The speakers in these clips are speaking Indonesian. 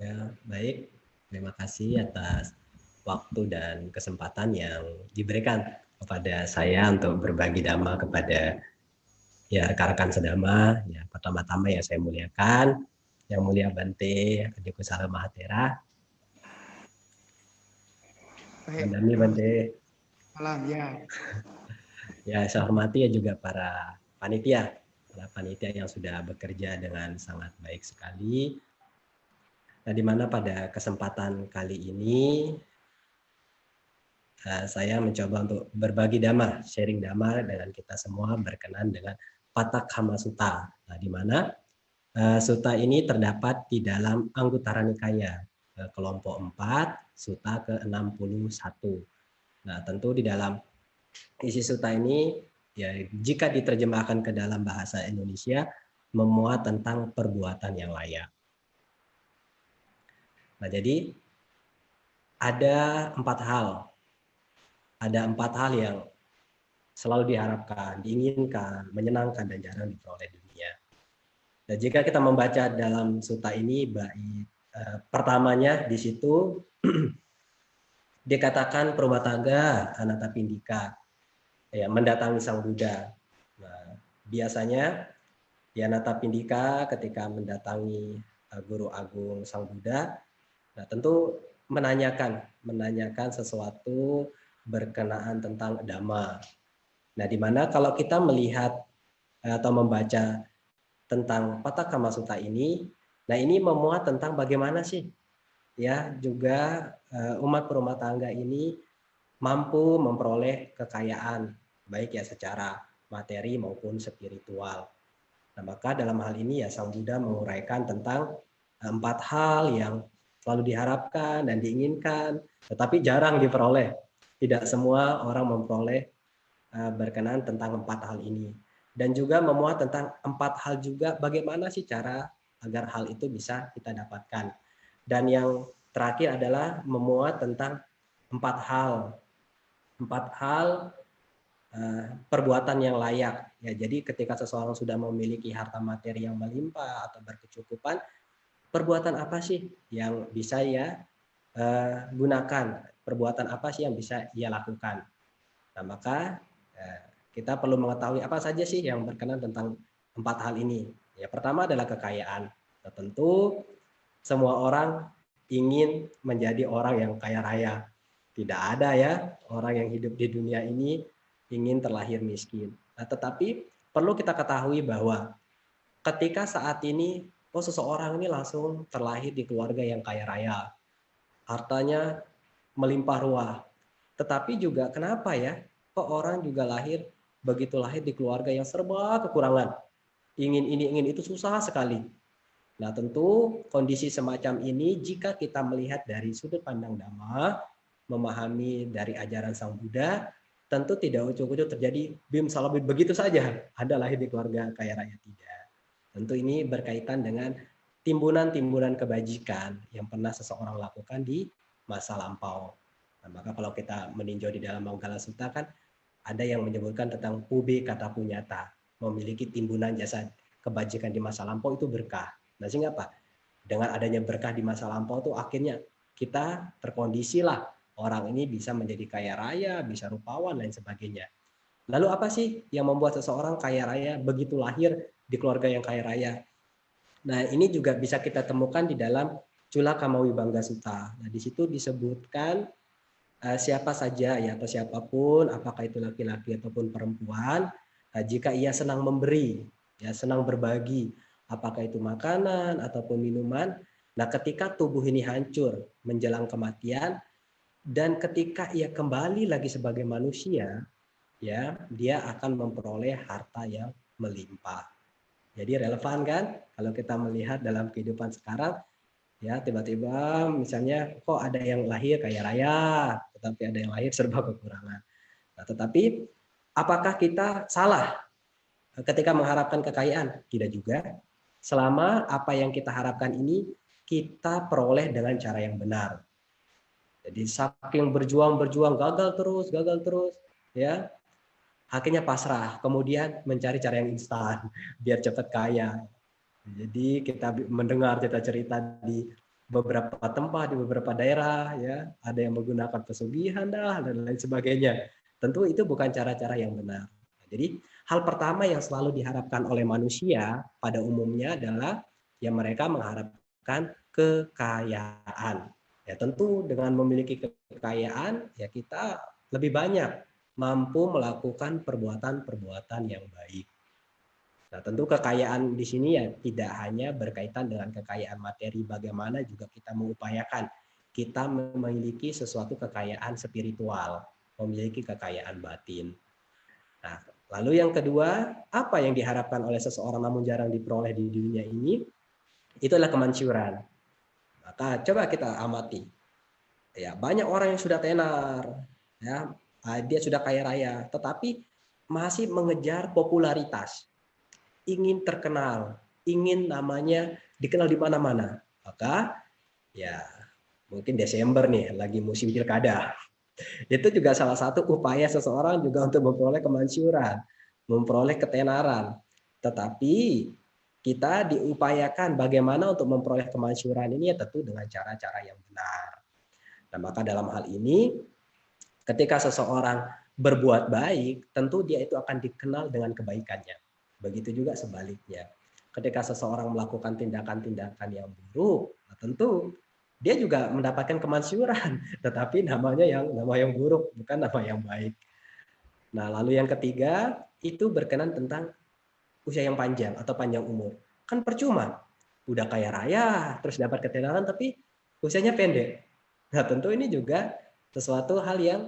Ya, baik. Terima kasih atas waktu dan kesempatan yang diberikan kepada saya untuk berbagi dhamma kepada ya rekan-rekan sedama. Ya, pertama-tama yang saya muliakan, yang mulia Bante Adi Kusala Mahatera. Baik. Mandami Bante. Salam ya. Ya, saya hormati ya juga para panitia yang sudah bekerja dengan sangat baik sekali. Nah, di mana pada kesempatan kali ini saya mencoba untuk berbagi dhamma, sharing dhamma dengan kita semua berkenan dengan Patakhamma Sutta. Nah, di mana sutta ini terdapat di dalam Anguttara Nikaya, kelompok 4, sutta ke-61. Nah, tentu di dalam isi sutta ini, ya jika diterjemahkan ke dalam bahasa Indonesia, memuat tentang perbuatan yang layak. Nah, jadi ada 4 hal. Ada 4 hal yang selalu diharapkan, diinginkan, menyenangkan, dan jarang diperoleh dunia. Dan jika kita membaca dalam sutta ini, bait pertamanya di situ dikatakan Pramatagga Anathapindika, ya, mendatangi Sang Buddha. Nah, biasanya ya Anathapindika ketika mendatangi Guru Agung Sang Buddha, nah tentu menanyakan sesuatu berkenaan tentang dhamma. Nah, di mana kalau kita melihat atau membaca tentang Patakhamma Sutta ini, nah ini memuat tentang bagaimana sih ya juga umat berumah tangga ini mampu memperoleh kekayaan baik ya secara materi maupun spiritual. Nah, maka dalam hal ini ya Sang Buddha menguraikan tentang 4 hal yang selalu diharapkan dan diinginkan, tetapi jarang diperoleh. Tidak semua orang memperoleh berkenaan tentang 4 hal ini. Dan juga memuat tentang 4 hal juga bagaimana sih cara agar hal itu bisa kita dapatkan. Dan yang terakhir adalah memuat tentang 4 hal. 4 hal perbuatan yang layak. Ya, jadi ketika seseorang sudah memiliki harta materi yang melimpah atau berkecukupan, perbuatan apa sih yang bisa ya gunakan? Perbuatan apa sih yang bisa ia lakukan? Nah, maka kita perlu mengetahui apa saja sih yang berkenan tentang 4 hal ini. Ya, pertama adalah kekayaan. Nah, tentu semua orang ingin menjadi orang yang kaya raya. Tidak ada ya orang yang hidup di dunia ini ingin terlahir miskin. Nah, tetapi perlu kita ketahui bahwa ketika saat ini seseorang ini langsung terlahir di keluarga yang kaya raya, hartanya melimpah ruah. Tetapi juga kenapa ya kok orang juga begitu lahir di keluarga yang serba kekurangan. Ingin ini, ingin itu susah sekali. Nah, tentu kondisi semacam ini jika kita melihat dari sudut pandang Dhamma, memahami dari ajaran Sang Buddha, tentu tidak ujuk-ujuk terjadi bim salabim begitu saja Anda lahir di keluarga kaya raya, tidak. Tentu ini berkaitan dengan timbunan-timbunan kebajikan yang pernah seseorang lakukan di masa lampau. Nah, maka kalau kita meninjau di dalam Manggala Sutta kan ada yang menyebutkan tentang pube kata punyata, memiliki timbunan jasa kebajikan di masa lampau itu berkah. Nah, sehingga apa? Dengan adanya berkah di masa lampau tuh akhirnya kita terkondisi lah orang ini bisa menjadi kaya raya, bisa rupawan dan sebagainya. Lalu apa sih yang membuat seseorang kaya raya begitu lahir di keluarga yang kaya raya? Nah, ini juga bisa kita temukan di dalam Cula Kamawibangga Sutta. Nah, di situ disebutkan siapa saja ya atau siapapun, apakah itu laki-laki ataupun perempuan, jika ia senang memberi, ya senang berbagi, apakah itu makanan ataupun minuman, nah ketika tubuh ini hancur menjelang kematian dan ketika ia kembali lagi sebagai manusia, ya dia akan memperoleh harta yang melimpah. Jadi relevan kan kalau kita melihat dalam kehidupan sekarang, ya tiba-tiba misalnya kok ada yang lahir kaya raya, tetapi ada yang lahir serba kekurangan. Nah, tetapi apakah kita salah ketika mengharapkan kekayaan? Tidak juga. Selama apa yang kita harapkan ini kita peroleh dengan cara yang benar. Jadi saking berjuang gagal terus, ya. akhirnya pasrah, kemudian mencari cara yang instan biar cepat kaya. Jadi kita mendengar cerita-cerita di beberapa tempat, di beberapa daerah, ya ada yang menggunakan pesugihan dah dan lain sebagainya. Tentu itu bukan cara-cara yang benar. Jadi hal pertama yang selalu diharapkan oleh manusia pada umumnya adalah ya mereka mengharapkan kekayaan. Ya tentu dengan memiliki kekayaan ya kita lebih banyak mampu melakukan perbuatan-perbuatan yang baik. Nah, tentu kekayaan di sini ya tidak hanya berkaitan dengan kekayaan materi, bagaimana juga kita mengupayakan kita memiliki sesuatu kekayaan spiritual, memiliki kekayaan batin. Nah, lalu yang kedua, apa yang diharapkan oleh seseorang namun jarang diperoleh di dunia ini? Itu adalah kemansyuran. Maka coba kita amati. Ya, banyak orang yang sudah tenar, ya, dia sudah kaya raya, tetapi masih mengejar popularitas, ingin terkenal, ingin namanya dikenal di mana-mana. Maka ya mungkin Desember nih lagi musim pilkada. Itu juga salah satu upaya seseorang juga untuk memperoleh kemansyuran, memperoleh ketenaran. Tetapi kita diupayakan bagaimana untuk memperoleh kemansyuran ini ya tentu dengan cara-cara yang benar. Nah, maka dalam hal ini ketika seseorang berbuat baik, tentu dia itu akan dikenal dengan kebaikannya. Begitu juga sebaliknya. Ketika seseorang melakukan tindakan-tindakan yang buruk, nah tentu dia juga mendapatkan kemansyuran, tetapi nama yang buruk, bukan nama yang baik. Nah, lalu yang ketiga itu berkenan tentang usia yang panjang atau panjang umur. Kan percuma, udah kaya raya, terus dapat ketenaran, tapi usianya pendek. Nah, tentu ini juga sesuatu hal yang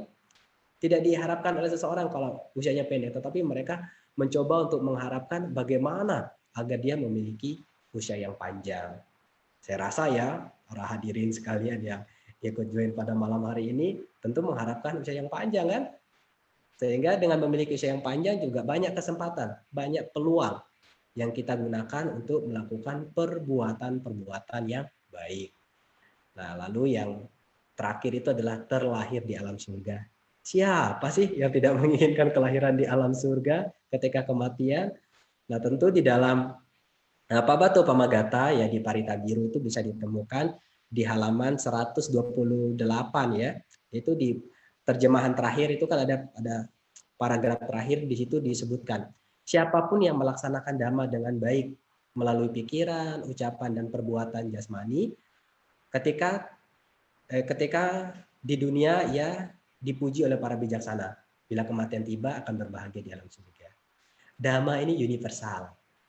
tidak diharapkan oleh seseorang kalau usianya pendek, tetapi mereka mencoba untuk mengharapkan bagaimana agar dia memiliki usia yang panjang. Saya rasa ya, para hadirin sekalian yang ikut join pada malam hari ini tentu mengharapkan usia yang panjang kan? Sehingga dengan memiliki usia yang panjang juga banyak kesempatan, banyak peluang yang kita gunakan untuk melakukan perbuatan-perbuatan yang baik. Nah, lalu yang terakhir itu adalah terlahir di alam surga. Siapa sih yang tidak menginginkan kelahiran di alam surga ketika kematian? Nah, tentu di dalam Pabatu Pamagata ya di Parita Biru itu bisa ditemukan di halaman 128 ya. Itu di terjemahan terakhir itu kan ada paragraf terakhir di situ disebutkan siapapun yang melaksanakan dhamma dengan baik melalui pikiran, ucapan dan perbuatan jasmani ketika di dunia ia dipuji oleh para bijaksana. Bila kematian tiba akan berbahagia di alam surga. Dhamma ini universal.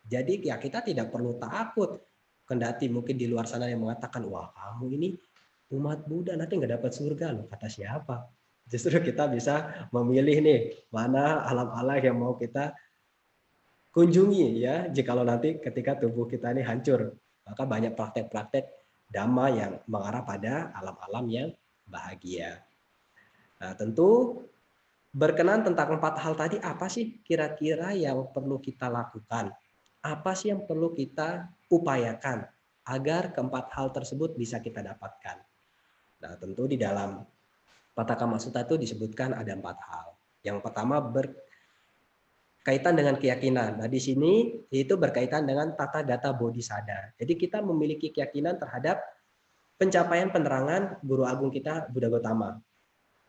Jadi ya kita tidak perlu takut. Kendati mungkin di luar sana yang mengatakan, wah kamu ini umat Buddha nanti nggak dapat surga loh. Kata siapa? Justru kita bisa memilih nih mana alam-alam yang mau kita kunjungi ya. Jikalau nanti ketika tubuh kita ini hancur, maka banyak praktek-praktek dhamma yang mengarah pada alam-alam yang bahagia. Nah, tentu berkenan tentang 4 hal tadi, apa sih kira-kira yang perlu kita lakukan? Apa sih yang perlu kita upayakan agar keempat hal tersebut bisa kita dapatkan? Nah, tentu di dalam Pataka Sutta itu disebutkan ada 4 hal. Yang pertama berkaitan dengan keyakinan. Nah, di sini itu berkaitan dengan tata gata bodhisada. Jadi kita memiliki keyakinan terhadap pencapaian penerangan Guru Agung kita Buddha Gautama.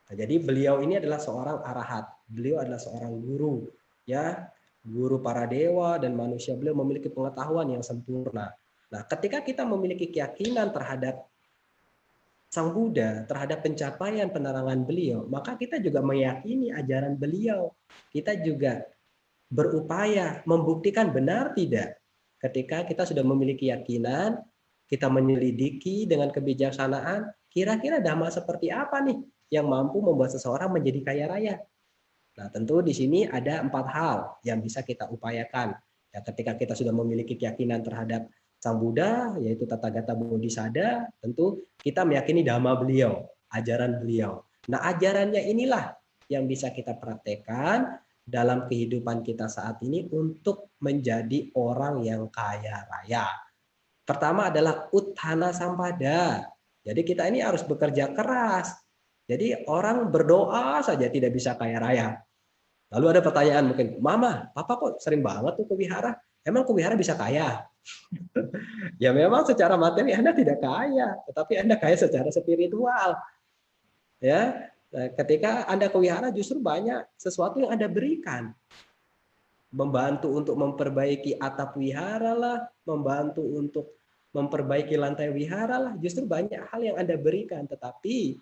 Nah, jadi beliau ini adalah seorang arahat. Beliau adalah seorang guru, ya, guru para dewa dan manusia. Beliau memiliki pengetahuan yang sempurna. Nah, ketika kita memiliki keyakinan terhadap Sang Buddha, terhadap pencapaian penerangan beliau, maka kita juga meyakini ajaran beliau. Kita juga berupaya membuktikan benar tidak. Ketika kita sudah memiliki keyakinan, kita menyelidiki dengan kebijaksanaan, kira-kira dhamma seperti apa nih yang mampu membuat seseorang menjadi kaya raya. Nah, tentu di sini ada 4 hal yang bisa kita upayakan. Ya, ketika kita sudah memiliki keyakinan terhadap Sang Buddha, yaitu Tathagata Bodhisada, tentu kita meyakini dhamma beliau, ajaran beliau. Nah, ajarannya inilah yang bisa kita praktekkan dalam kehidupan kita saat ini untuk menjadi orang yang kaya raya. Pertama adalah Utthana Sampada. Jadi kita ini harus bekerja keras. Jadi orang berdoa saja tidak bisa kaya raya. Lalu ada pertanyaan mungkin, Mama, Papa kok sering banget tuh ke wihara? Emang ke wihara bisa kaya? Ya memang secara materi Anda tidak kaya, tetapi Anda kaya secara spiritual. Ya, ketika Anda ke wihara justru banyak sesuatu yang Anda berikan. Membantu untuk memperbaiki atap wihara lah, membantu untuk memperbaiki lantai wihara lah, justru banyak hal yang Anda berikan, tetapi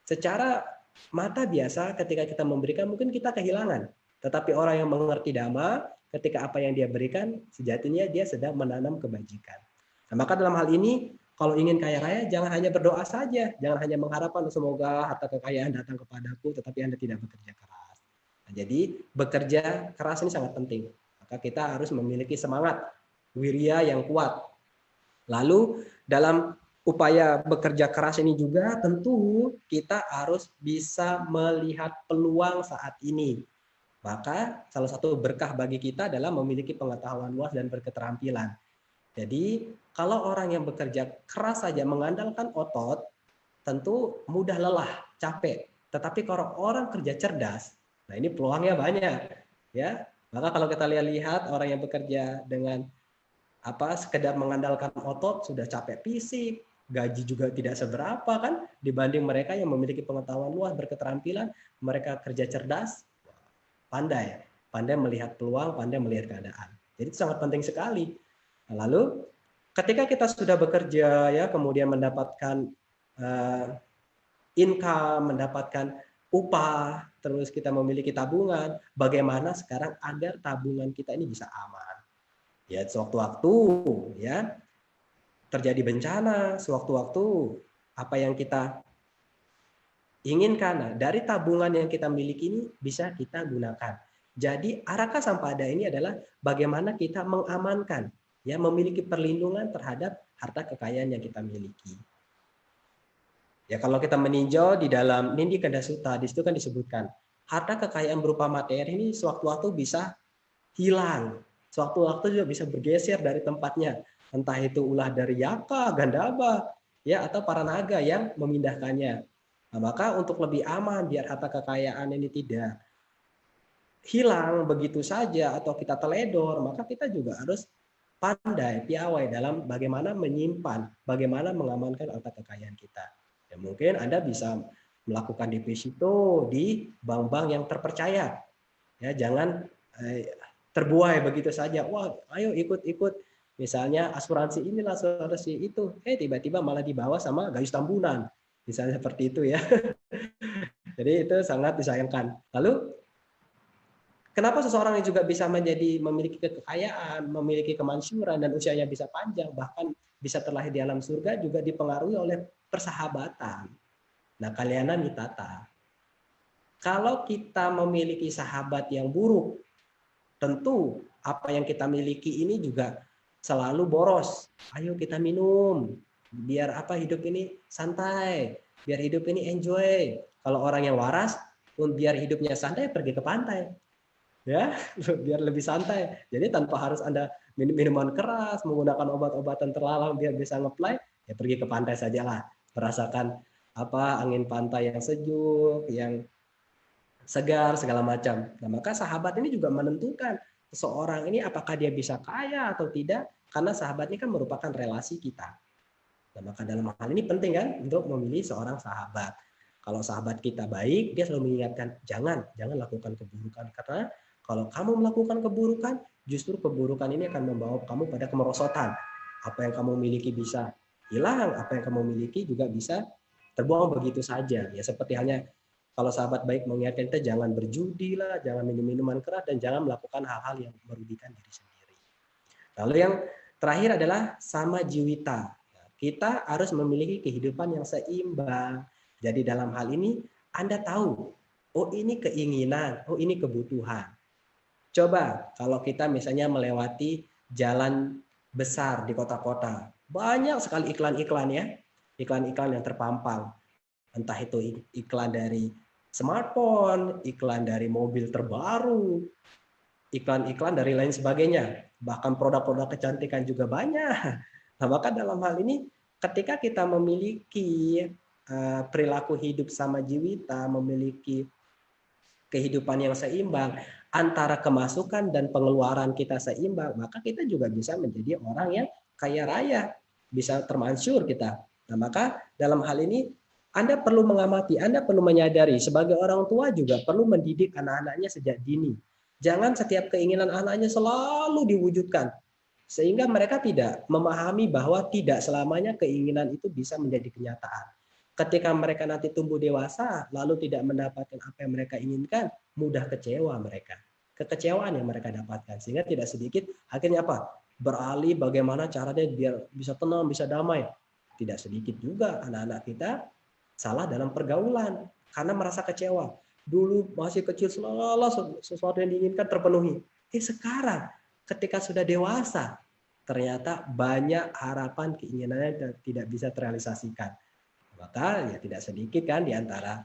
secara mata biasa ketika kita memberikan mungkin kita kehilangan. Tetapi orang yang mengerti Dhamma, ketika apa yang dia berikan, sejatinya dia sedang menanam kebajikan. Nah, maka dalam hal ini, kalau ingin kaya raya, jangan hanya berdoa saja, jangan hanya mengharapkan semoga harta kekayaan datang kepadaku, tetapi Anda tidak bekerja keras. Nah, jadi bekerja keras ini sangat penting. Maka kita harus memiliki semangat, wirya yang kuat. Lalu dalam upaya bekerja keras ini juga tentu kita harus bisa melihat peluang saat ini. Maka salah satu berkah bagi kita adalah memiliki pengetahuan luas dan berketerampilan. Jadi kalau orang yang bekerja keras saja mengandalkan otot, tentu mudah lelah, capek. Tetapi kalau orang kerja cerdas, nah ini peluangnya banyak, ya. Maka kalau kita lihat orang yang bekerja dengan sekedar mengandalkan otot sudah capek fisik, gaji juga tidak seberapa kan dibanding mereka yang memiliki pengetahuan luas, berketerampilan, mereka kerja cerdas, pandai, pandai melihat peluang, pandai melihat keadaan. Jadi itu sangat penting sekali. Nah, lalu ketika kita sudah bekerja ya, kemudian mendapatkan income, mendapatkan upah, terus kita memiliki tabungan, bagaimana sekarang agar tabungan kita ini bisa aman? Ya, sewaktu-waktu ya terjadi bencana, sewaktu-waktu apa yang kita inginkan, nah, dari tabungan yang kita miliki ini bisa kita gunakan. Jadi araka sampada ini adalah bagaimana kita mengamankan, ya, memiliki perlindungan terhadap harta kekayaan yang kita miliki. Ya, kalau kita meninjau di dalam Nindi Kanda Sutta, di situ kan disebutkan harta kekayaan berupa materi ini sewaktu-waktu bisa hilang, sewaktu-waktu juga bisa bergeser dari tempatnya, entah itu ulah dari Yaka, Gandaba, ya, atau para naga yang memindahkannya. Nah, maka untuk lebih aman biar harta kekayaan ini tidak hilang begitu saja atau kita teledor, maka kita juga harus pandai, piawai dalam bagaimana menyimpan, bagaimana mengamankan harta kekayaan kita. Ya, mungkin Anda bisa melakukan deposito di bank-bank yang terpercaya. Ya, jangan terbuai begitu saja. Wah, ayo ikut-ikut. Misalnya asuransi inilah, asuransi itu. Tiba-tiba malah dibawa sama Gayus Tambunan. Misalnya seperti itu ya. Jadi itu sangat disayangkan. Lalu kenapa seseorang juga bisa memiliki kekayaan, memiliki kemansyuran, dan usianya bisa panjang, bahkan bisa terlahir di alam surga juga dipengaruhi oleh persahabatan. Nah, kalyana mitata. Kalau kita memiliki sahabat yang buruk, tentu apa yang kita miliki ini juga selalu boros. Ayo kita minum, biar hidup ini santai, biar hidup ini enjoy. Kalau orang yang waras, biar hidupnya santai, pergi ke pantai. Ya, biar lebih santai. Jadi tanpa harus Anda minum minuman keras, menggunakan obat-obatan terlarang biar bisa ngeplay, ya pergi ke pantai sajalah. Merasakan angin pantai yang sejuk, yang segar, segala macam. Nah, maka sahabat ini juga menentukan seseorang ini apakah dia bisa kaya atau tidak, karena sahabat ini kan merupakan relasi kita. Nah, maka dalam hal ini penting kan untuk memilih seorang sahabat. Kalau sahabat kita baik, dia selalu mengingatkan, jangan lakukan keburukan, karena kalau kamu melakukan keburukan, justru keburukan ini akan membawa kamu pada kemerosotan. Apa yang kamu miliki bisa hilang, apa yang kamu miliki juga bisa terbuang begitu saja. Ya, seperti halnya kalau sahabat baik mengingatkan kita, jangan berjudi lah, jangan minum minuman keras, dan jangan melakukan hal-hal yang merugikan diri sendiri. Lalu yang terakhir adalah sama jiwita. Kita harus memiliki kehidupan yang seimbang. Jadi dalam hal ini Anda tahu, oh ini keinginan, oh ini kebutuhan. Coba kalau kita misalnya melewati jalan besar di kota-kota, banyak sekali iklan-iklan ya, iklan-iklan yang terpampang. Entah itu iklan dari smartphone, iklan dari mobil terbaru, iklan-iklan dari lain sebagainya. Bahkan produk-produk kecantikan juga banyak. Nah, maka dalam hal ini ketika kita memiliki perilaku hidup sama jiwita, memiliki kehidupan yang seimbang, antara kemasukan dan pengeluaran kita seimbang, maka kita juga bisa menjadi orang yang kaya raya, bisa termansur kita. Nah, maka dalam hal ini Anda perlu mengamati, Anda perlu menyadari sebagai orang tua juga perlu mendidik anak-anaknya sejak dini. Jangan setiap keinginan anaknya selalu diwujudkan, sehingga mereka tidak memahami bahwa tidak selamanya keinginan itu bisa menjadi kenyataan. Ketika mereka nanti tumbuh dewasa, lalu tidak mendapatkan apa yang mereka inginkan, mudah kecewa mereka. Kekecewaan yang mereka dapatkan. Sehingga tidak sedikit, akhirnya apa? Beralih bagaimana caranya biar bisa tenang, bisa damai. Tidak sedikit juga anak-anak kita salah dalam pergaulan. Karena merasa kecewa. Dulu masih kecil selalu sesuatu yang diinginkan terpenuhi. Sekarang ketika sudah dewasa, ternyata banyak harapan keinginannya tidak bisa terrealisasikan. Maka ya tidak sedikit kan di antara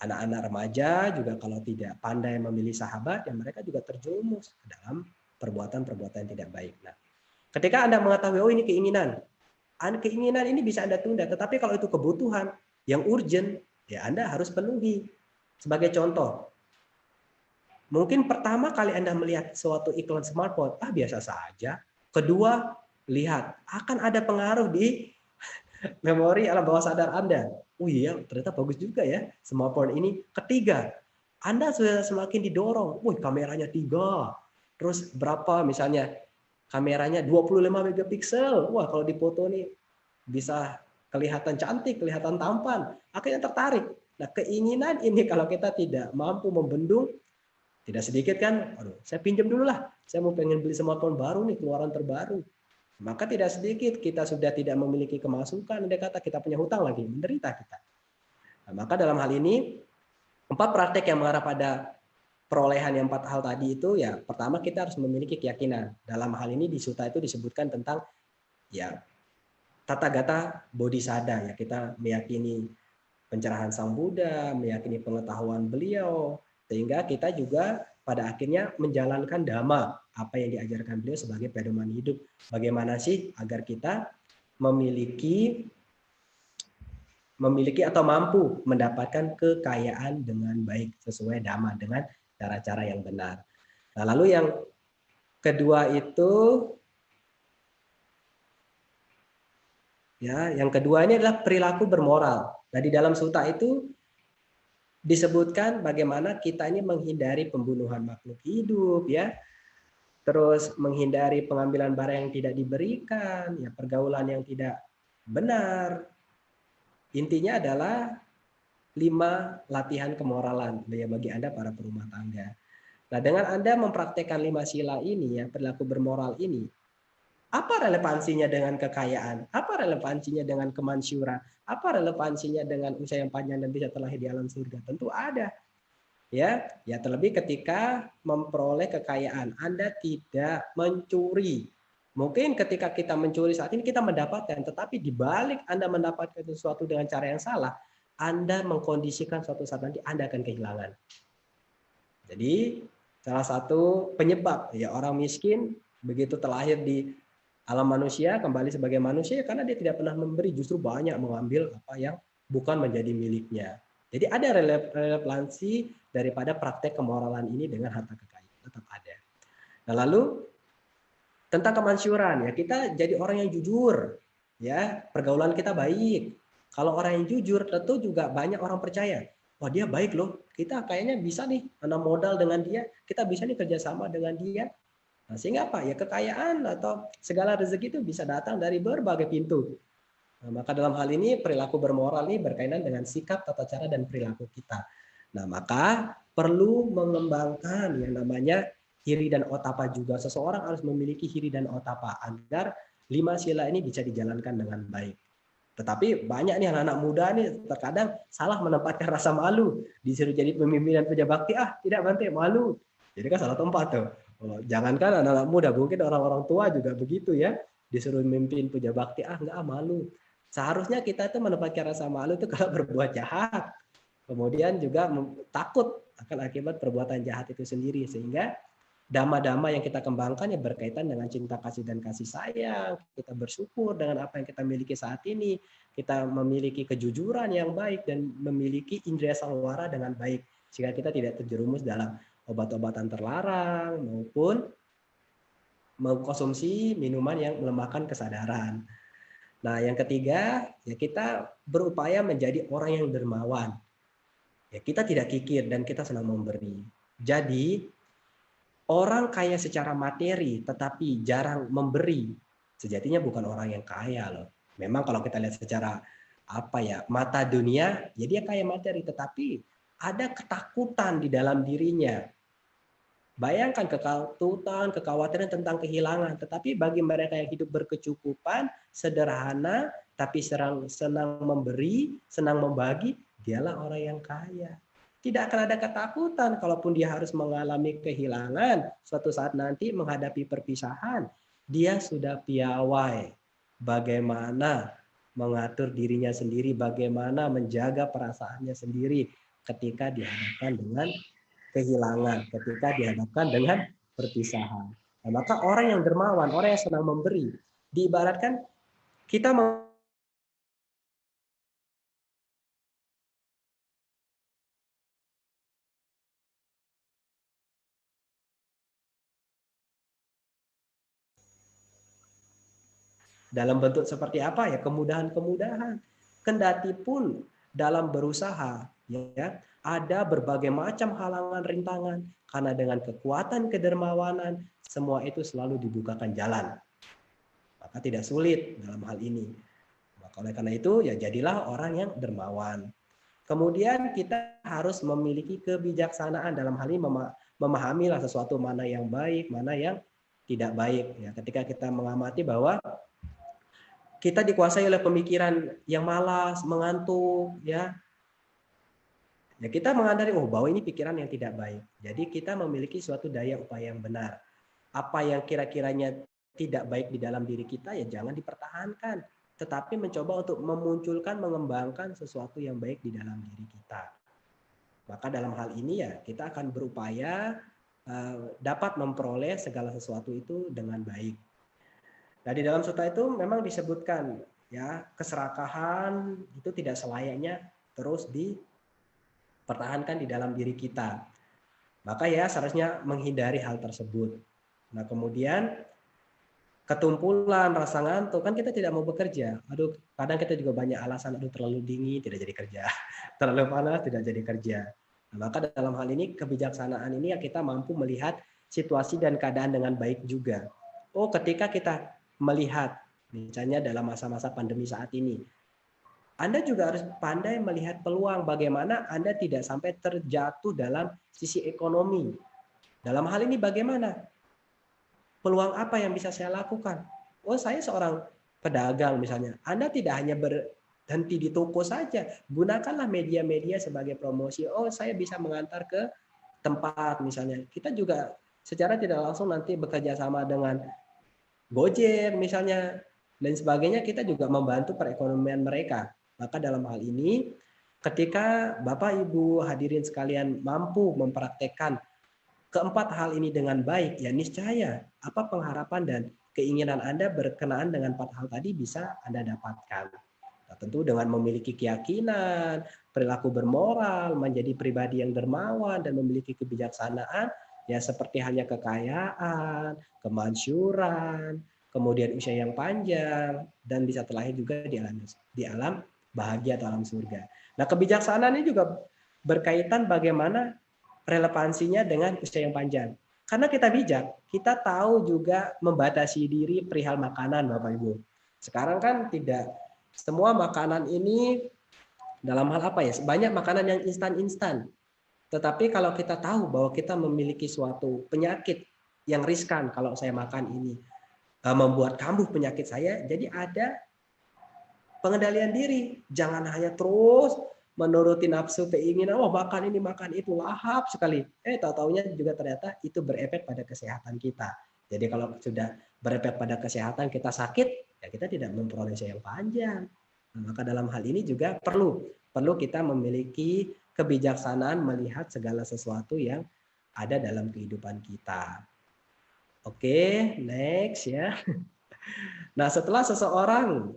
anak-anak remaja juga kalau tidak pandai memilih sahabat, ya mereka juga terjerumus dalam perbuatan-perbuatan yang tidak baik. Nah, ketika Anda mengetahui, oh ini keinginan ini bisa Anda tunda, tetapi kalau itu kebutuhan yang urgent, ya Anda harus penuhi. Sebagai contoh, mungkin pertama kali Anda melihat suatu iklan smartphone, biasa saja. Kedua, lihat, akan ada pengaruh di memori alam bawah sadar Anda. Oh iya, ternyata bagus juga ya smartphone ini. Ketiga, Anda sudah semakin didorong. Wih, kameranya 3. Terus berapa misalnya kameranya 25 megapiksel. Wah, kalau difoto nih bisa kelihatan cantik, kelihatan tampan. Akhirnya tertarik. Nah, keinginan ini kalau kita tidak mampu membendung, tidak sedikit kan, aduh, saya pinjam dulu lah. Saya mau pengen beli smartphone baru nih, keluaran terbaru. Maka tidak sedikit kita sudah tidak memiliki kemasukan, dia kata kita punya hutang lagi, menderita kita. Nah, maka dalam hal ini 4 praktek yang mengarah pada perolehan yang 4 hal tadi itu, ya pertama kita harus memiliki keyakinan. Dalam hal ini di Sutta itu disebutkan tentang ya tata gata bodhisada, ya kita meyakini pencerahan Sang Buddha, meyakini pengetahuan beliau, sehingga kita juga pada akhirnya menjalankan dhamma, apa yang diajarkan beliau sebagai pedoman hidup. Bagaimana sih agar kita memiliki atau mampu mendapatkan kekayaan dengan baik sesuai dhamma, dengan cara-cara yang benar. Nah, lalu yang kedua itu yang kedua ini adalah perilaku bermoral. Nah, di dalam sutta itu disebutkan bagaimana kita ini menghindari pembunuhan makhluk hidup, ya, terus menghindari pengambilan barang yang tidak diberikan, ya, pergaulan yang tidak benar. Intinya adalah 5 latihan kemoralan ya bagi Anda para perumah tangga. Nah, dengan Anda mempraktekkan 5 sila ini, ya, perilaku bermoral ini, apa relevansinya dengan kekayaan? Apa relevansinya dengan kemansyuran? Apa relevansinya dengan usia yang panjang dan bisa terlahir di alam surga? Tentu ada. Ya terlebih ketika memperoleh kekayaan, Anda tidak mencuri. Mungkin ketika kita mencuri saat ini kita mendapatkan, tetapi di balik Anda mendapatkan sesuatu dengan cara yang salah, Anda mengkondisikan suatu saat nanti Anda akan kehilangan. Jadi salah satu penyebab ya orang miskin begitu terlahir di alam manusia kembali sebagai manusia karena dia tidak pernah memberi, justru banyak mengambil apa yang bukan menjadi miliknya. Jadi ada relevansi daripada praktek kemoralan ini dengan harta kekayaan, tetap ada. Nah, lalu tentang kemansyuran, ya kita jadi orang yang jujur, ya pergaulan kita baik. Kalau orang yang jujur tentu juga banyak orang percaya. Wah, dia baik loh, kita kayaknya bisa nih menanam modal dengan dia, kita bisa nih kerjasama dengan dia. Nah, sehingga apa? Ya kekayaan atau segala rezeki itu bisa datang dari berbagai pintu. Nah, maka dalam hal ini perilaku bermoral ini berkaitan dengan sikap, tata cara, dan perilaku kita. Nah, maka perlu mengembangkan yang namanya hiri dan otapa juga. Seseorang harus memiliki hiri dan otapa agar 5 sila ini bisa dijalankan dengan baik. Tetapi banyak nih anak-anak muda nih terkadang salah menempatkan rasa malu. Disuruh jadi pemimpin dan puja bakti, tidak Bante, malu. Jadi kan salah tempat tuh. Jangankan anak-anak muda, mungkin orang-orang tua juga begitu ya. Disuruh memimpin puja bakti, enggak, malu. Seharusnya kita itu menempatkan rasa malu itu kalau berbuat jahat. Kemudian juga takut akan akibat perbuatan jahat itu sendiri. Sehingga dhamma-dhamma yang kita kembangkan yang berkaitan dengan cinta kasih dan kasih sayang. Kita bersyukur dengan apa yang kita miliki saat ini. Kita memiliki kejujuran yang baik dan memiliki indera salwara dengan baik. sehingga kita tidak terjerumus dalam obat-obatan terlarang maupun mengkonsumsi minuman yang melemahkan kesadaran. Nah, yang ketiga, ya kita berupaya menjadi orang yang dermawan. Ya, kita tidak kikir dan kita senang memberi. Jadi, orang kaya secara materi tetapi jarang memberi, sejatinya bukan orang yang kaya loh. Memang kalau kita lihat secara mata dunia, ya dia kaya materi, tetapi ada ketakutan di dalam dirinya. Bayangkan ketakutan, kekhawatiran tentang kehilangan. Tetapi bagi mereka yang hidup berkecukupan, sederhana, tapi senang memberi, senang membagi, dialah orang yang kaya. Tidak akan ada ketakutan kalaupun dia harus mengalami kehilangan, suatu saat nanti menghadapi perpisahan, dia sudah piawai bagaimana mengatur dirinya sendiri, bagaimana menjaga perasaannya sendiri ketika dihadapkan dengan kehilangan, ketika dihadapkan dengan perpisahan. Nah, maka orang yang dermawan, orang yang senang memberi, diibaratkan kita dalam bentuk seperti apa ya, kemudahan-kemudahan. Kendati pun dalam berusaha ya ada berbagai macam halangan rintangan, karena dengan kekuatan kedermawanan semua itu selalu dibukakan jalan. Maka tidak sulit dalam hal ini. Maka oleh karena itu ya jadilah orang yang dermawan. Kemudian kita harus memiliki kebijaksanaan dalam hal ini, memahamilah sesuatu mana yang baik, mana yang tidak baik. Ya, ketika kita mengamati bahwa kita dikuasai oleh pemikiran yang malas, mengantuk, ya kita mengadari bahwa ini pikiran yang tidak baik. Jadi kita memiliki suatu daya upaya yang benar. Apa yang kira-kiranya tidak baik di dalam diri kita ya jangan dipertahankan, tetapi mencoba untuk memunculkan, mengembangkan sesuatu yang baik di dalam diri kita. Maka dalam hal ini ya kita akan berupaya dapat memperoleh segala sesuatu itu dengan baik. Nah, di dalam suta itu memang disebutkan ya keserakahan itu tidak selayaknya terus dipertahankan di dalam diri kita. Maka ya seharusnya menghindari hal tersebut. Nah, kemudian ketumpulan, rasa ngantuk, kan kita tidak mau bekerja. Aduh, kadang kita juga banyak alasan, aduh terlalu dingin, tidak jadi kerja. Terlalu panas, tidak jadi kerja. Nah, maka dalam hal ini, kebijaksanaan ini ya kita mampu melihat situasi dan keadaan dengan baik juga. Oh, ketika kita melihat, misalnya dalam masa-masa pandemi saat ini, Anda juga harus pandai melihat peluang bagaimana Anda tidak sampai terjatuh dalam sisi ekonomi. Dalam hal ini bagaimana? Peluang apa yang bisa saya lakukan? Oh, saya seorang pedagang misalnya. Anda tidak hanya berhenti di toko saja. Gunakanlah media-media sebagai promosi. Oh, saya bisa mengantar ke tempat misalnya. Kita juga secara tidak langsung nanti bekerja sama dengan Gojek misalnya dan sebagainya, kita juga membantu perekonomian mereka. Maka dalam hal ini ketika Bapak Ibu hadirin sekalian mampu mempraktekkan keempat hal ini dengan baik, ya niscaya apa pengharapan dan keinginan Anda berkenaan dengan empat hal tadi bisa Anda dapatkan. Nah, tentu dengan memiliki keyakinan, perilaku bermoral, menjadi pribadi yang dermawan dan memiliki kebijaksanaan, ya seperti halnya kekayaan, kemansyuran, kemudian usia yang panjang, dan bisa terlahir juga di alam bahagia atau alam surga. Nah, kebijaksanaan ini juga berkaitan bagaimana relevansinya dengan usia yang panjang. Karena kita bijak, kita tahu juga membatasi diri perihal makanan, Bapak Ibu. Sekarang kan tidak semua makanan ini dalam hal apa ya, banyak makanan yang instan-instan. Tetapi kalau kita tahu bahwa kita memiliki suatu penyakit yang riskan kalau saya makan ini, membuat kambuh penyakit saya, jadi ada pengendalian diri. Jangan hanya terus menuruti nafsu keinginan, oh makan ini makan itu, lahap sekali. Tahu-taunya juga ternyata itu berefek pada kesehatan kita. Jadi kalau sudah berefek pada kesehatan kita sakit, ya kita tidak memperoleh usia yang panjang. Nah, maka dalam hal ini juga perlu kita memiliki kebijaksanaan melihat segala sesuatu yang ada dalam kehidupan kita. Oke, next ya. Nah, setelah seseorang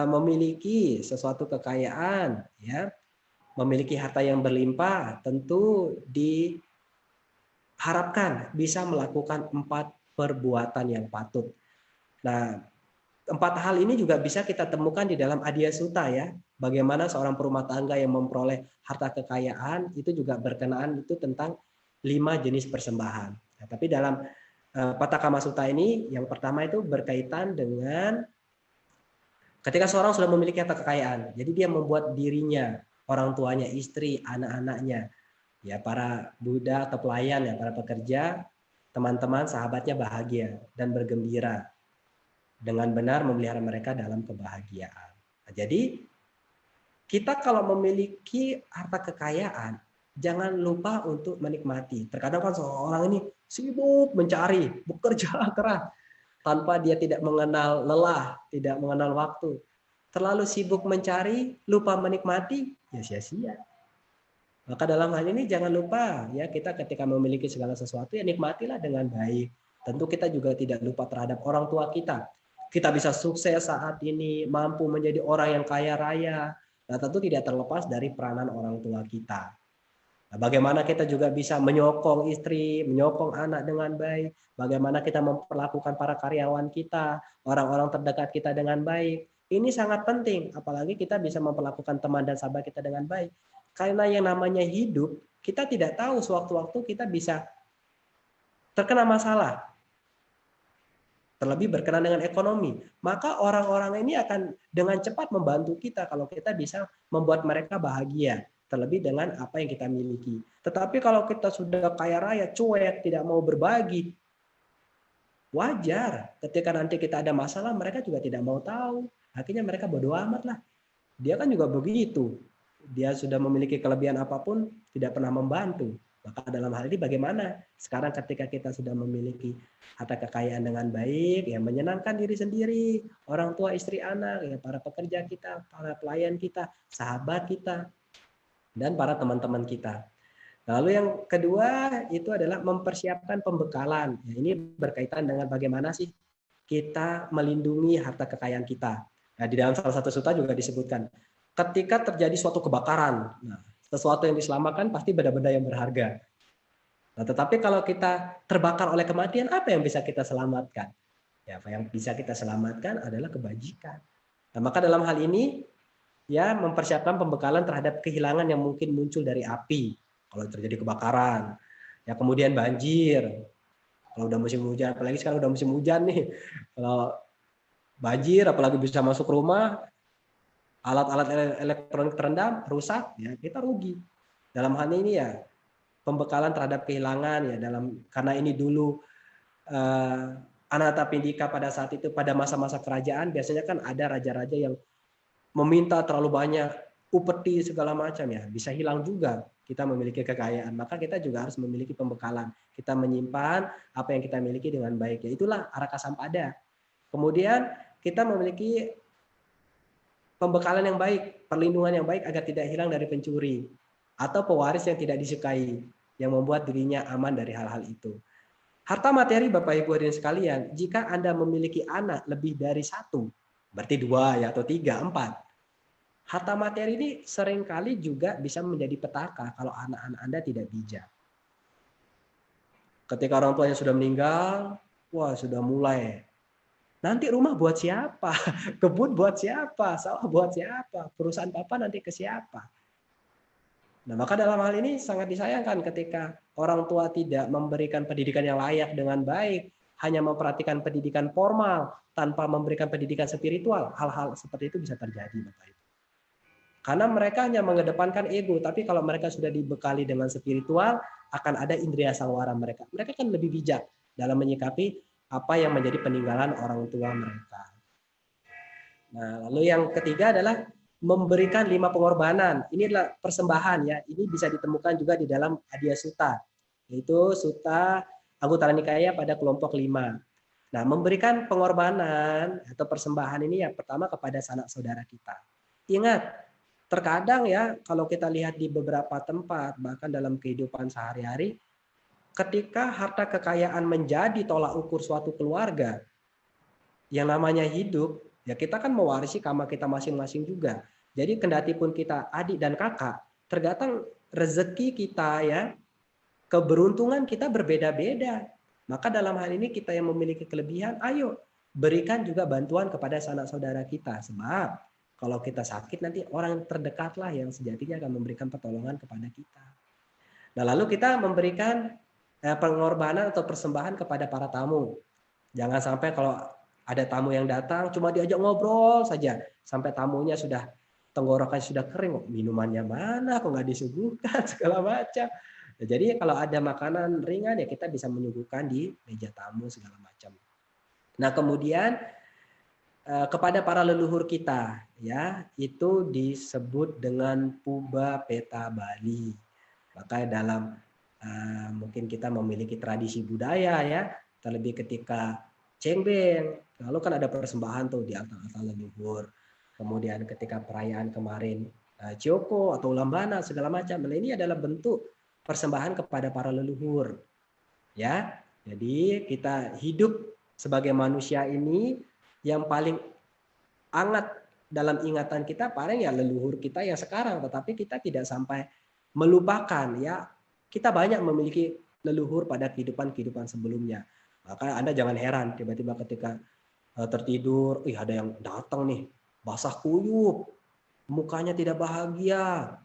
memiliki sesuatu kekayaan, ya, memiliki harta yang berlimpah tentu diharapkan bisa melakukan 4 perbuatan yang patut. Nah, 4 hal ini juga bisa kita temukan di dalam Adya Sutta ya. Bagaimana seorang perumah tangga yang memperoleh harta kekayaan itu juga berkenaan itu tentang 5 jenis persembahan. Nah, tapi dalam Patakama Sutta ini yang pertama itu berkaitan dengan ketika seorang sudah memiliki harta kekayaan, jadi dia membuat dirinya, orang tuanya, istri, anak-anaknya, ya para budak atau pelayan, ya para pekerja, teman-teman, sahabatnya bahagia dan bergembira dengan benar memelihara mereka dalam kebahagiaan. Nah, jadi kita kalau memiliki harta kekayaan, jangan lupa untuk menikmati. Terkadang kan seorang ini sibuk mencari, bekerja keras, tanpa dia tidak mengenal lelah, tidak mengenal waktu. Terlalu sibuk mencari, lupa menikmati, ya sia-sia. Maka dalam hal ini jangan lupa ya kita ketika memiliki segala sesuatu ya nikmatilah dengan baik. Tentu kita juga tidak lupa terhadap orang tua kita. Kita bisa sukses saat ini, mampu menjadi orang yang kaya raya. Nah, tentu tidak terlepas dari peranan orang tua kita. Nah, bagaimana kita juga bisa menyokong istri, menyokong anak dengan baik. Bagaimana kita memperlakukan para karyawan kita, orang-orang terdekat kita dengan baik. Ini sangat penting, apalagi kita bisa memperlakukan teman dan sahabat kita dengan baik. Karena yang namanya hidup, kita tidak tahu sewaktu-waktu kita bisa terkena masalah. Terlebih berkenaan dengan ekonomi. Maka orang-orang ini akan dengan cepat membantu kita kalau kita bisa membuat mereka bahagia. Terlebih dengan apa yang kita miliki. Tetapi kalau kita sudah kaya raya, cuek, tidak mau berbagi, wajar. Ketika nanti kita ada masalah, mereka juga tidak mau tahu. Akhirnya mereka bodo amat lah. Dia kan juga begitu. Dia sudah memiliki kelebihan apapun, tidak pernah membantu. Maka dalam hal ini bagaimana? Sekarang ketika kita sudah memiliki harta kekayaan dengan baik, ya menyenangkan diri sendiri, orang tua, istri, anak, ya para pekerja kita, para pelayan kita, sahabat kita, dan para teman-teman kita. Lalu yang kedua itu adalah mempersiapkan pembekalan. Ya, ini berkaitan dengan bagaimana sih kita melindungi harta kekayaan kita. Nah, di dalam salah satu sutta juga disebutkan, ketika terjadi suatu kebakaran, nah, sesuatu yang diselamatkan pasti benda-benda yang berharga. Nah, tetapi kalau kita terbakar oleh kematian, apa yang bisa kita selamatkan? Ya, apa yang bisa kita selamatkan adalah kebajikan. Nah, maka dalam hal ini ya mempersiapkan pembekalan terhadap kehilangan yang mungkin muncul dari api kalau terjadi kebakaran, ya kemudian banjir kalau udah musim hujan, apalagi sekarang udah musim hujan nih, kalau banjir apalagi bisa masuk rumah, alat-alat elektronik terendam rusak, ya kita rugi. Dalam hal ini ya pembekalan terhadap kehilangan ya karena ini dulu Anatapindika pada saat itu pada masa-masa kerajaan biasanya kan ada raja-raja yang meminta terlalu banyak, upeti segala macam ya, bisa hilang juga kita memiliki kekayaan. Maka kita juga harus memiliki pembekalan. Kita menyimpan apa yang kita miliki dengan baik. Ya itulah araka sampada. Kemudian kita memiliki pembekalan yang baik, perlindungan yang baik agar tidak hilang dari pencuri atau pewaris yang tidak disukai yang membuat dirinya aman dari hal-hal itu. Harta materi Bapak Ibu hadirin sekalian, jika Anda memiliki anak lebih dari 1, berarti 2 ya atau 3, 4. Harta materi ini seringkali juga bisa menjadi petaka kalau anak-anak Anda tidak bijak. Ketika orang tuanya sudah meninggal, wah sudah mulai. Nanti rumah buat siapa? Kebun buat siapa? Sawah buat siapa? Perusahaan papa nanti ke siapa? Nah, maka dalam hal ini sangat disayangkan ketika orang tua tidak memberikan pendidikan yang layak dengan baik, hanya memperhatikan pendidikan formal tanpa memberikan pendidikan spiritual. Hal-hal seperti itu bisa terjadi, Bapak Ibu. Karena mereka hanya mengedepankan ego, tapi kalau mereka sudah dibekali dengan spiritual, akan ada indria sawara mereka. Mereka kan lebih bijak dalam menyikapi apa yang menjadi peninggalan orang tua mereka. Nah, lalu yang ketiga adalah memberikan 5 pengorbanan. Ini adalah persembahan ya. Ini bisa ditemukan juga di dalam Adya Sutta, yaitu Sutta Anguttara Nikaya pada kelompok 5. Nah, memberikan pengorbanan atau persembahan ini yang pertama kepada sanak saudara kita. Ingat, terkadang ya kalau kita lihat di beberapa tempat bahkan dalam kehidupan sehari-hari, ketika harta kekayaan menjadi tolak ukur suatu keluarga yang namanya hidup, ya kita kan mewarisi karma kita masing-masing juga. Jadi kendati pun kita adik dan kakak, tergantung rezeki kita ya, keberuntungan kita berbeda-beda. Maka dalam hal ini kita yang memiliki kelebihan, ayo berikan juga bantuan kepada sanak saudara kita. Sebab kalau kita sakit nanti orang terdekatlah yang sejatinya akan memberikan pertolongan kepada kita. Nah lalu kita memberikan pengorbanan atau persembahan kepada para tamu. Jangan sampai kalau ada tamu yang datang cuma diajak ngobrol saja sampai tamunya sudah tenggorokan sudah kering, minumannya mana kok nggak disuguhkan segala macam. Nah, jadi kalau ada makanan ringan ya kita bisa menyuguhkan di meja tamu segala macam. Nah kemudian kepada para leluhur kita ya itu disebut dengan puba peta Bali. Maka dalam mungkin kita memiliki tradisi budaya ya, terlebih ketika cengbeng, lalu kan ada persembahan tuh di altar-altar leluhur. Kemudian ketika perayaan kemarin Cioko atau Ulambana segala macam. Nah, ini adalah bentuk persembahan kepada para leluhur. Ya. Jadi kita hidup sebagai manusia ini yang paling hangat dalam ingatan kita paling ya leluhur kita yang sekarang, tetapi kita tidak sampai melupakan ya. Kita banyak memiliki leluhur pada kehidupan sebelumnya. Maka Anda jangan heran tiba-tiba ketika tertidur, ada yang datang nih, basah kuyup, mukanya tidak bahagia,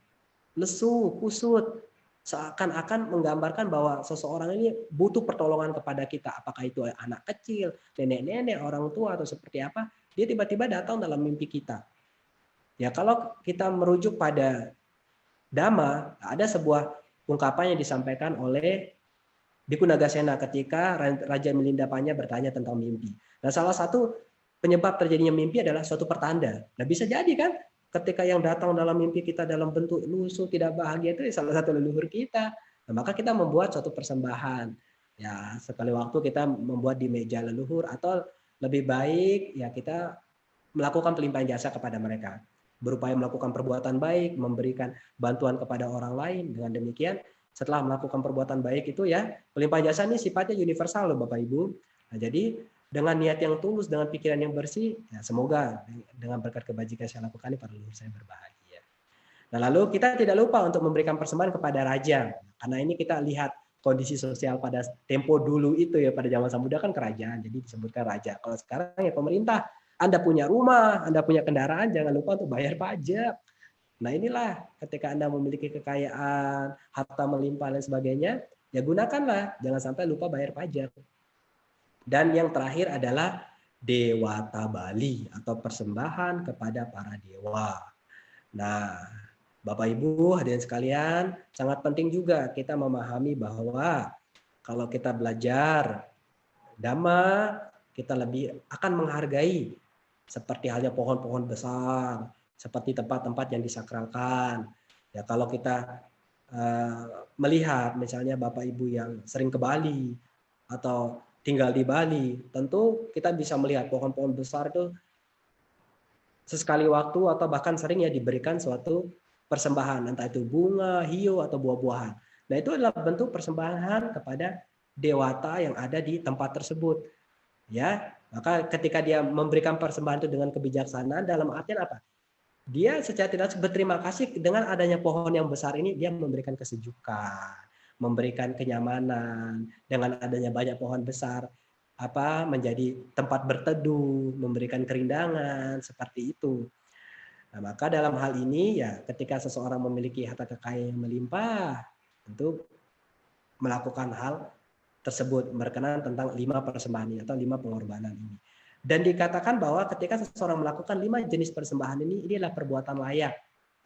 lesu, kusut. Seakan-akan menggambarkan bahwa seseorang ini butuh pertolongan kepada kita. Apakah itu anak kecil, nenek-nenek, orang tua, atau seperti apa. Dia tiba-tiba datang dalam mimpi kita. Ya kalau kita merujuk pada Dhamma, ada sebuah ungkapan yang disampaikan oleh Bhikkhu Nagasena ketika Raja Milindapanya bertanya tentang mimpi. Nah, salah satu penyebab terjadinya mimpi adalah suatu pertanda. Nah, bisa jadi kan ketika yang datang dalam mimpi kita dalam bentuk lusuh, tidak bahagia itu salah satu leluhur kita. Nah, maka kita membuat suatu persembahan. Ya, sekali waktu kita membuat di meja leluhur atau lebih baik ya kita melakukan pelimpahan jasa kepada mereka. Berupaya melakukan perbuatan baik, memberikan bantuan kepada orang lain. Dengan demikian, setelah melakukan perbuatan baik itu ya, pelimpahan jasa ini sifatnya universal loh Bapak Ibu. Nah, jadi dengan niat yang tulus, dengan pikiran yang bersih, ya semoga dengan berkat kebajikan saya lakukan ini para leluhur saya berbahagia. Nah, lalu kita tidak lupa untuk memberikan persembahan kepada raja. Karena ini kita lihat kondisi sosial pada tempo dulu itu ya, pada zaman Samudra kan kerajaan, jadi disebutkan raja. Kalau sekarang ya pemerintah. Anda punya rumah, Anda punya kendaraan, jangan lupa untuk bayar pajak. Nah inilah ketika Anda memiliki kekayaan, harta melimpah dan sebagainya, ya gunakanlah, jangan sampai lupa bayar pajak. Dan yang terakhir adalah Dewata Bali atau persembahan kepada para dewa. Nah, Bapak Ibu hadirin sekalian, sangat penting juga kita memahami bahwa kalau kita belajar Dhamma, kita lebih akan menghargai seperti halnya pohon-pohon besar, seperti tempat-tempat yang disakralkan. Ya kalau kita melihat misalnya Bapak Ibu yang sering ke Bali atau tinggal di Bali, tentu kita bisa melihat pohon-pohon besar itu sesekali waktu atau bahkan sering ya diberikan suatu persembahan, entah itu bunga, hiu atau buah-buahan. Nah itu adalah bentuk persembahan kepada dewata yang ada di tempat tersebut. Ya, maka ketika dia memberikan persembahan itu dengan kebijaksanaan dalam artian apa? Dia secara tidak berterima kasih dengan adanya pohon yang besar ini, dia memberikan kesejukan, memberikan kenyamanan dengan adanya banyak pohon besar menjadi tempat berteduh, memberikan kerindangan seperti itu. Nah, maka dalam hal ini ya ketika seseorang memiliki harta kekayaan yang melimpah, tentu melakukan hal tersebut berkenaan tentang 5 persembahan ini atau 5 pengorbanan ini. Dan dikatakan bahwa ketika seseorang melakukan 5 jenis persembahan ini adalah perbuatan layak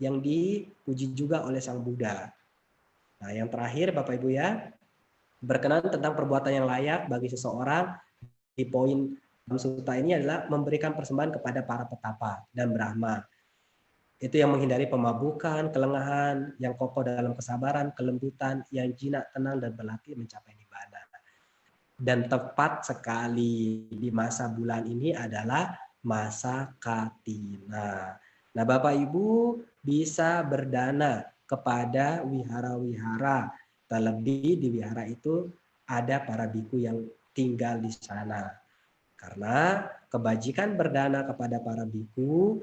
yang dipuji juga oleh Sang Buddha. Nah, yang terakhir Bapak Ibu ya, berkenaan tentang perbuatan yang layak bagi seseorang di poin dalam sutta ini adalah memberikan persembahan kepada para petapa dan Brahma. Itu yang menghindari pemabukan, kelengahan, yang kokoh dalam kesabaran, kelembutan, yang jinak, tenang, dan berlatih mencapai nibbana. Dan tepat sekali di masa bulan ini adalah masa Katina. Nah, Bapak Ibu bisa berdana kepada wihara-wihara. Terlebih di wihara itu ada para biku yang tinggal di sana. Karena kebajikan berdana kepada para biku,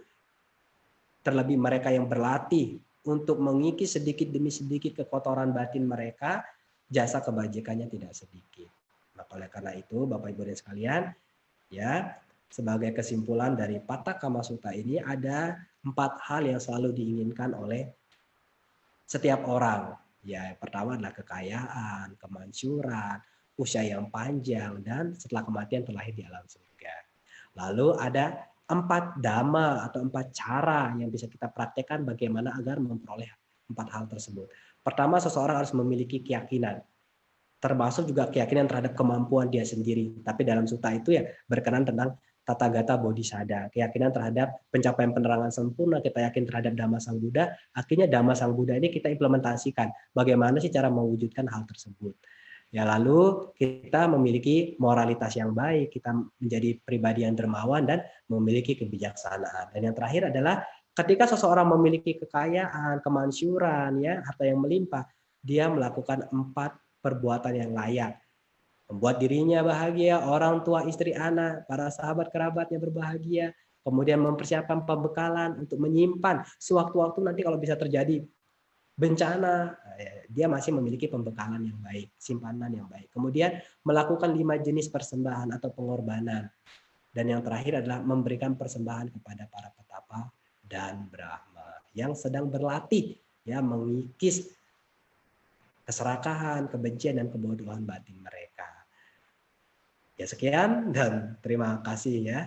terlebih mereka yang berlatih untuk mengikis sedikit demi sedikit kekotoran batin mereka, jasa kebajikannya tidak sedikit. Maka oleh karena itu, Bapak Ibu dan sekalian, ya, sebagai kesimpulan dari Pata Kama Sutta ini ada 4 hal yang selalu diinginkan oleh setiap orang. Ya, pertama adalah kekayaan, kemansyuran, usia yang panjang, dan setelah kematian terlahir di alam surga. Lalu ada 4 dhamma atau 4 cara yang bisa kita praktekkan bagaimana agar memperoleh 4 hal tersebut. Pertama, seseorang harus memiliki keyakinan, termasuk juga keyakinan terhadap kemampuan dia sendiri. Tapi dalam sutta itu ya berkenan tentang Tathagata Bodhisattva, keyakinan terhadap pencapaian penerangan sempurna, kita yakin terhadap Dhamma Sang Buddha, akhirnya Dhamma Sang Buddha ini kita implementasikan. Bagaimana sih cara mewujudkan hal tersebut? Ya, lalu kita memiliki moralitas yang baik, kita menjadi pribadi yang dermawan dan memiliki kebijaksanaan. Dan yang terakhir adalah ketika seseorang memiliki kekayaan, kemansyuran, ya, harta yang melimpah, dia melakukan 4 perbuatan yang layak. Membuat dirinya bahagia, orang tua, istri, anak, para sahabat, kerabatnya berbahagia, kemudian mempersiapkan pembekalan untuk menyimpan sewaktu-waktu nanti kalau bisa terjadi bencana, dia masih memiliki pembekalan yang baik, simpanan yang baik. Kemudian melakukan 5 jenis persembahan atau pengorbanan. Dan yang terakhir adalah memberikan persembahan kepada para petapa dan Brahma yang sedang berlatih, ya, mengikis keserakahan, kebencian, dan kebodohan batin mereka. Ya, sekian dan terima kasih ya.